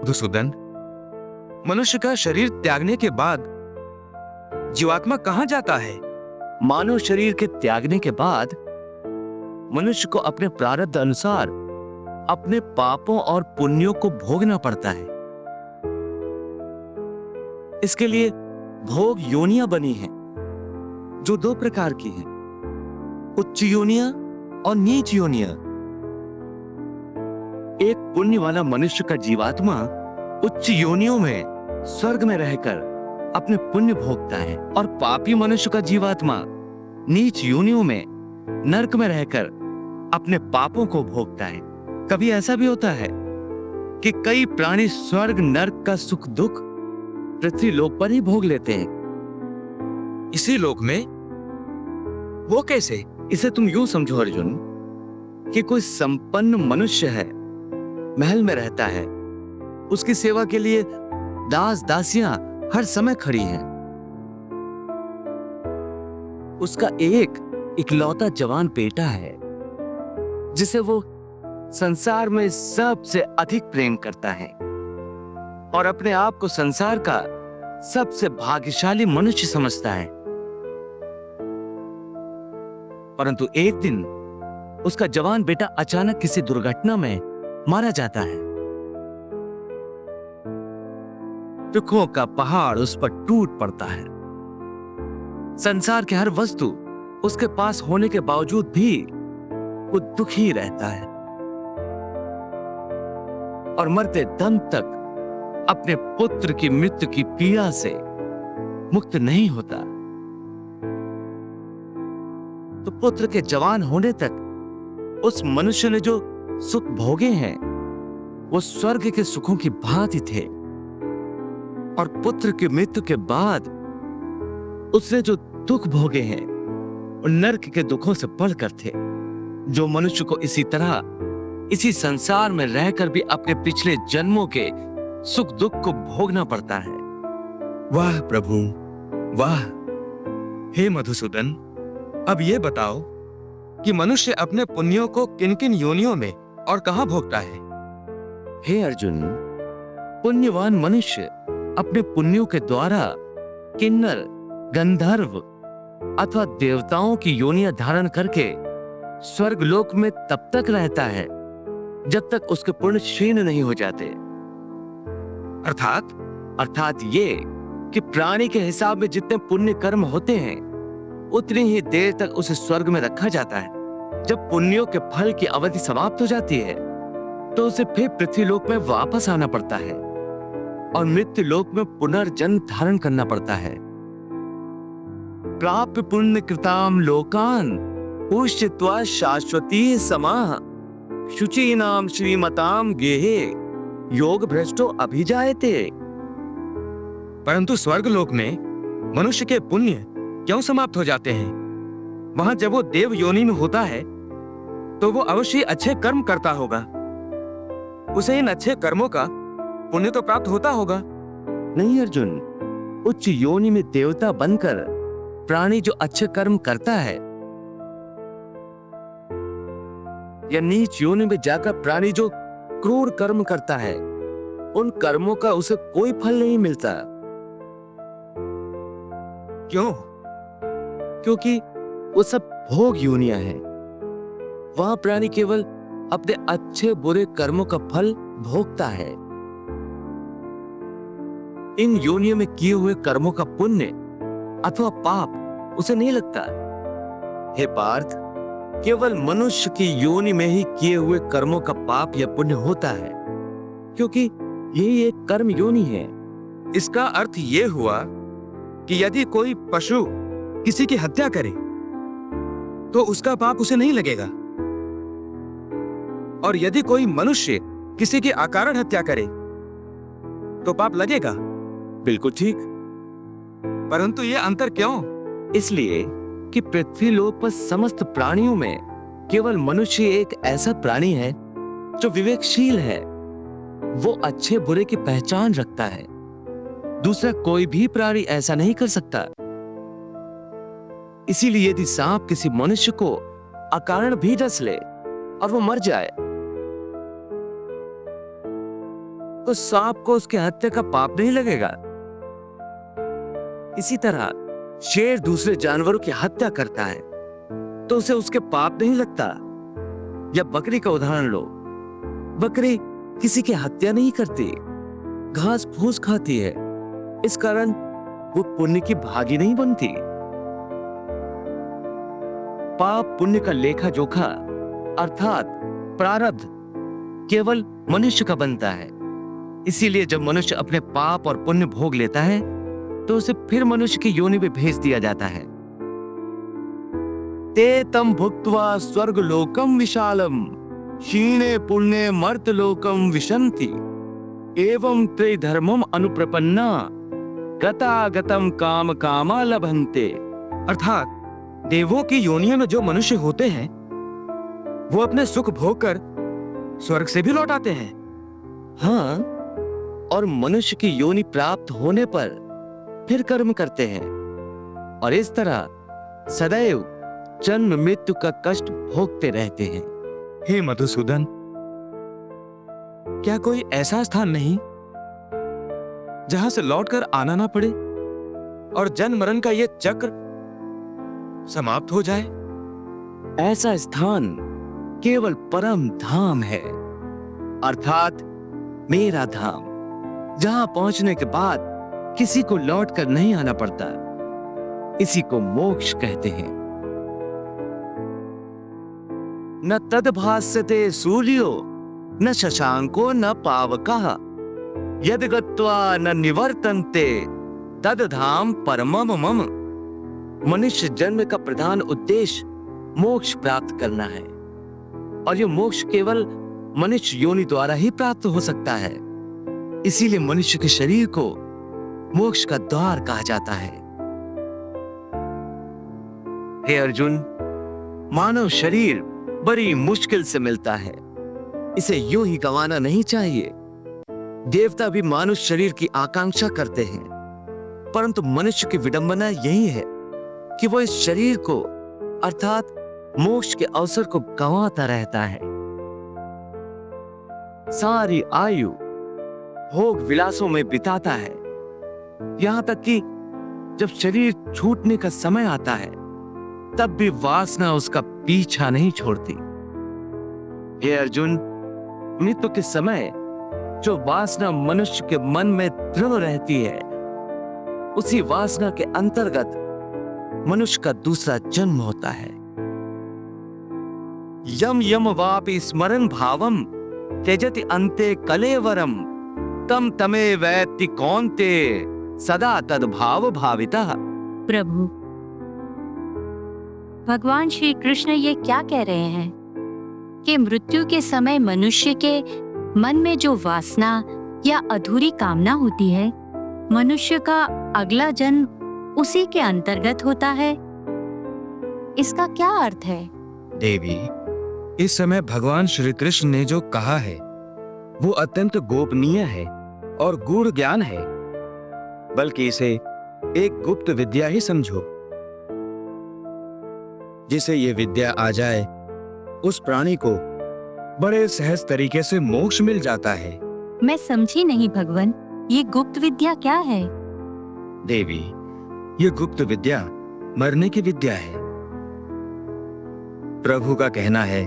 मधुसूदन, मनुष्य का शरीर त्यागने के बाद जीवात्मा कहां जाता है? मानव शरीर के त्यागने के बाद मनुष्य को अपने प्रारब्ध अनुसार अपने पापों और पुण्यों को भोगना पड़ता है। इसके लिए भोग योनियां बनी हैं, जो दो प्रकार की हैं, उच्च योनियां और नीच योनियां। एक पुण्य वाला मनुष्य का जीवात्मा उच्च योनियों में स्वर्ग में रहकर अपने पुण्य भोगता है, और पापी मनुष्य का जीवात्मा नीच योनियों में नरक में रहकर अपने पापों को भोगता है। कभी ऐसा भी होता है कि कई प्राणी स्वर्ग नरक का सुख दुख पृथ्वी लोक पर ही भोग लेते हैं। इसी लोक में? वो कैसे? इसे तुम यूं समझो अर्जुन कि कोई संपन्न मनुष्य है, महल में रहता है, उसकी सेवा के लिए दास दासियां हर समय खड़ी हैं। उसका एक इकलौता जवान बेटा है जिसे वो संसार में सबसे अधिक प्रेम करता है और अपने आप को संसार का सबसे भाग्यशाली मनुष्य समझता है। परंतु एक दिन उसका जवान बेटा अचानक किसी दुर्घटना में मारा जाता है। दुखों का पहाड़ उस पर टूट पड़ता है। संसार के हर वस्तु उसके पास होने के बावजूद भी वो दुखी रहता है और मरते दम तक अपने पुत्र की मृत्यु की पीड़ा से मुक्त नहीं होता। तो पुत्र के जवान होने तक उस मनुष्य ने जो सुख भोगे हैं वो स्वर्ग के सुखों की भांति थे, और पुत्र की मृत्यु के बाद उसने जो दुख भोगे हैं वो नरक के दुखों से बढ़कर थे, जो मनुष्य को इसी तरह इसी संसार में रहकर भी अपने पिछले जन्मों के सुख दुख को भोगना पड़ता है। वाह प्रभु वाह! हे मधुसूदन, अब ये बताओ कि मनुष्य अपने पुण्यों को किन किन योनियों में और कहां भोगता है? हे अर्जुन, पुण्यवान मनुष्य अपने पुण्यों के द्वारा किन्नर, गंधर्व अथवा देवताओं की योनियां धारण करके स्वर्ग लोक में तब तक रहता है जब तक उसके पुण्य क्षीण नहीं हो जाते। अर्थात ये कि प्राणी के हिसाब में जितने पुण्य कर्म होते हैं उतनी ही देर तक उसे स्वर्ग में रखा जाता है। जब पुण्यों के फल की अवधि समाप्त हो जाती है तो उसे फिर पृथ्वी लोक में वापस आना पड़ता है और मृत्यु लोक में पुनर्जन्म धारण करना पड़ता है। प्राप्य पुण्य कृताम लोकान पुष्यत्वा शाश्वती समाः शुचीनाम श्रीमताम गेहे योग भ्रष्टो अभिजायते। परंतु स्वर्ग लोक में मनुष्य के पुण्य क्यों समाप्त हो जाते हैं? वहां जब वो देव योनि में होता है तो वो अवश्य अच्छे कर्म करता होगा। उसे इन अच्छे कर्मों का पुण्य तो प्राप्त होता होगा। नहीं अर्जुन, उच्च योनि में देवता बनकर प्राणी जो अच्छे कर्म करता है या नीच योनि में जाकर प्राणी जो क्रूर कर्म करता है, उन कर्मों का उसे कोई फल नहीं मिलता। क्यों? क्योंकि वो सब भोग योनियां हैं। वहां प्राणी केवल अपने अच्छे बुरे कर्मों का फल भोगता है। इन योनियों में किए हुए कर्मों का पुण्य अथवा पाप उसे नहीं लगता। हे पार्थ, केवल मनुष्य की योनि में ही किए हुए कर्मों का पाप या पुण्य होता है, क्योंकि यही एक कर्म योनि है। इसका अर्थ ये हुआ कि यदि कोई पशु किसी की हत्या करे तो उसका पाप उसे नहीं लगेगा, और यदि कोई मनुष्य किसी की अकारण हत्या करे तो पाप लगेगा। बिल्कुल ठीक। परंतु ये अंतर क्यों? इसलिए कि पृथ्वी लोक पर समस्त प्राणियों में केवल मनुष्य एक ऐसा प्राणी है जो विवेकशील है। वो अच्छे बुरे की पहचान रखता है। दूसरा कोई भी प्राणी ऐसा नहीं कर सकता। इसीलिए यदि सांप किसी मनुष्य को अकारण भी डस ले और वो मर जाए तो सांप को उसके हत्या का पाप नहीं लगेगा। इसी तरह शेर दूसरे जानवरों की हत्या करता है तो उसे उसके पाप नहीं लगता। या बकरी का उदाहरण लो, बकरी किसी की हत्या नहीं करती, घास फूस खाती है, इस कारण वो पुण्य की भागी नहीं बनती। पाप पुण्य का लेखा जोखा अर्थात प्रारब्ध केवल मनुष्य का बनता है। इसीलिए जब मनुष्य अपने पाप और पुण्य भोग लेता है तो उसे फिर मनुष्य की योनि में भेज दिया जाता है। ते तम भुक्त्वा स्वर्ग लोकम विशालम क्षीणे पुण्ये मर्त लोकम विशन्ति एवं त्रिधर्मम अनुप्रपन्ना गतागतम काम कामा लभन्ते। अर्थात देवों की योनियों में जो मनुष्य होते हैं वो अपने सुख भोग कर स्वर्ग से भी लौट आते हैं। हाँ, और मनुष्य की योनि प्राप्त होने पर फिर कर्म करते हैं और इस तरह सदैव जन्म मृत्यु का कष्ट भोगते रहते हैं। हे मधुसूदन, क्या कोई ऐसा स्थान नहीं जहां से लौटकर आना ना पड़े और जन्म मरण का ये चक्र समाप्त हो जाए? ऐसा स्थान केवल परम धाम है, अर्थात मेरा धाम, जहां पहुंचने के बाद किसी को लौट कर नहीं आना पड़ता। इसी को मोक्ष कहते हैं। न तद्भास्यते सूर्यो न शशांको न पावकः यद गत्वा न निवर्तन्ते तद धाम परमम मम। मनुष्य जन्म का प्रधान उद्देश्य मोक्ष प्राप्त करना है और यह मोक्ष केवल मनुष्य योनि द्वारा ही प्राप्त हो सकता है। इसीलिए मनुष्य के शरीर को मोक्ष का द्वार कहा जाता है। हे अर्जुन, मानव शरीर बड़ी मुश्किल से मिलता है, इसे यूं ही गंवाना नहीं चाहिए। देवता भी मानुष शरीर की आकांक्षा करते हैं, परंतु मनुष्य की विडंबना यही है कि वो इस शरीर को अर्थात मोक्ष के अवसर को गंवाता रहता है। सारी आयु भोग विलासों में बिताता है, यहां तक कि जब शरीर छूटने का समय आता है तब भी वासना उसका पीछा नहीं छोड़ती। हे अर्जुन, मृत्यु के समय जो वासना मनुष्य के मन में दृढ़ रहती है, उसी वासना के अंतर्गत मनुष्य का दूसरा जन्म होता है। यम यम वापि स्मरन् भावम त्यजति अन्ते कलेवरम तम तमे वैत्ति कौन्ते सदा तद्भाव भावितः। प्रभु, भगवान श्री कृष्ण ये क्या कह रहे हैं कि मृत्यु के समय मनुष्य के मन में जो वासना या अधूरी कामना होती है, मनुष्य का अगला जन्म उसी के अंतर्गत होता है। इसका क्या अर्थ है? देवी, इस समय भगवान श्री कृष्ण ने जो कहा है वो अत्यंत गोपनीय है और गूढ़ ज्ञान है, बल्कि इसे एक गुप्त विद्या ही समझो। जिसे ये विद्या आ जाए उस प्राणी को बड़े सहज तरीके से मोक्ष मिल जाता है। मैं समझी नहीं भगवान, ये गुप्त विद्या क्या है? देवी, ये गुप्त विद्या मरने की विद्या है। प्रभु का कहना है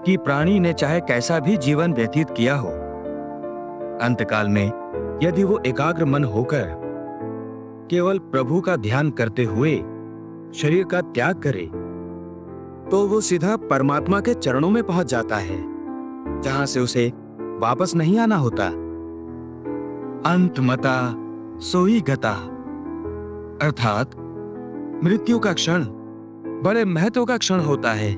कि प्राणी ने चाहे कैसा भी जीवन व्यतीत किया हो, अंतकाल में यदि वो एकाग्र मन होकर केवल प्रभु का ध्यान करते हुए शरीर का त्याग करे तो वो सीधा परमात्मा के चरणों में पहुंच जाता है, जहां से उसे वापस नहीं आना होता। अंतमता सोई गता, अर्थात मृत्यु का क्षण बड़े महत्व का क्षण होता है।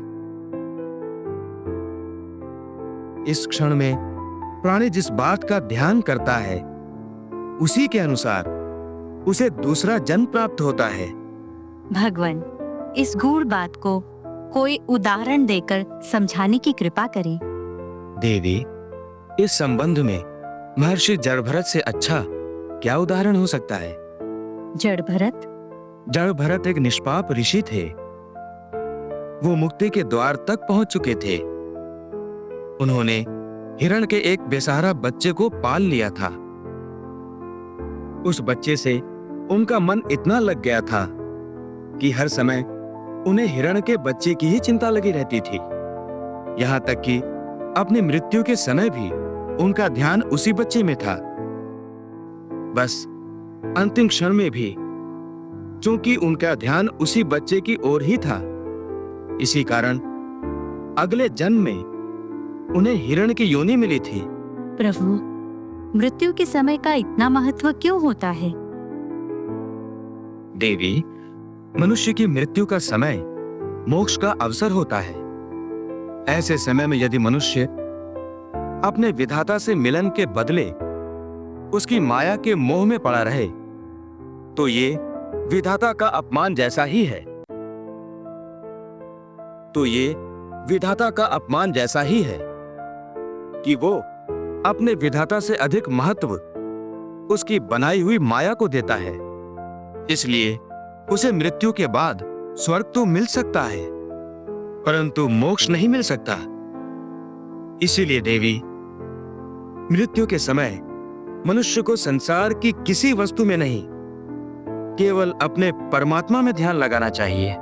इस क्षण में प्राणी जिस बात का ध्यान करता है उसी के अनुसार उसे दूसरा जन्म प्राप्त होता है। भगवान, इस गूढ़ बात को कोई उदाहरण देकर समझाने की कृपा करें। देवी, इस संबंध में महर्षि जड़भरत से अच्छा क्या उदाहरण हो सकता है? जड़ भरत? जड़ भरत एक निष्पाप ऋषि थे। वो मुक्ति के द्वार तक पहुंच चुके थे। उन्होंने हिरण के एक बेसहारा बच्चे को पाल लिया था। उस बच्चे से उनका मन इतना लग गया था कि हर समय उन्हें हिरण के बच्चे की ही चिंता लगी रहती थी। यहां तक कि अपनी मृत्यु के समय भी उनका ध्यान उसी बच्चे में था। बस अंतिम क्षण में भी चूंकि उनका ध्यान उसी बच्चे की ओर ही था, इसी कारण अगले जन्म में उन्हें हिरण की योनि मिली थी। प्रभु, मृत्यु के समय का इतना महत्व क्यों होता है? देवी, मनुष्य की मृत्यु का समय मोक्ष का अवसर होता है। ऐसे समय में यदि मनुष्य अपने विधाता से मिलन के बदले उसकी माया के मोह में पड़ा रहे, तो ये विधाता का अपमान जैसा ही है। कि वो अपने विधाता से अधिक महत्व उसकी बनाई हुई माया को देता है। इसलिए उसे मृत्यु के बाद स्वर्ग तो मिल सकता है, परंतु मोक्ष नहीं मिल सकता। इसीलिए देवी, मृत्यु के समय मनुष्य को संसार की किसी वस्तु में नहीं, केवल अपने परमात्मा में ध्यान लगाना चाहिए।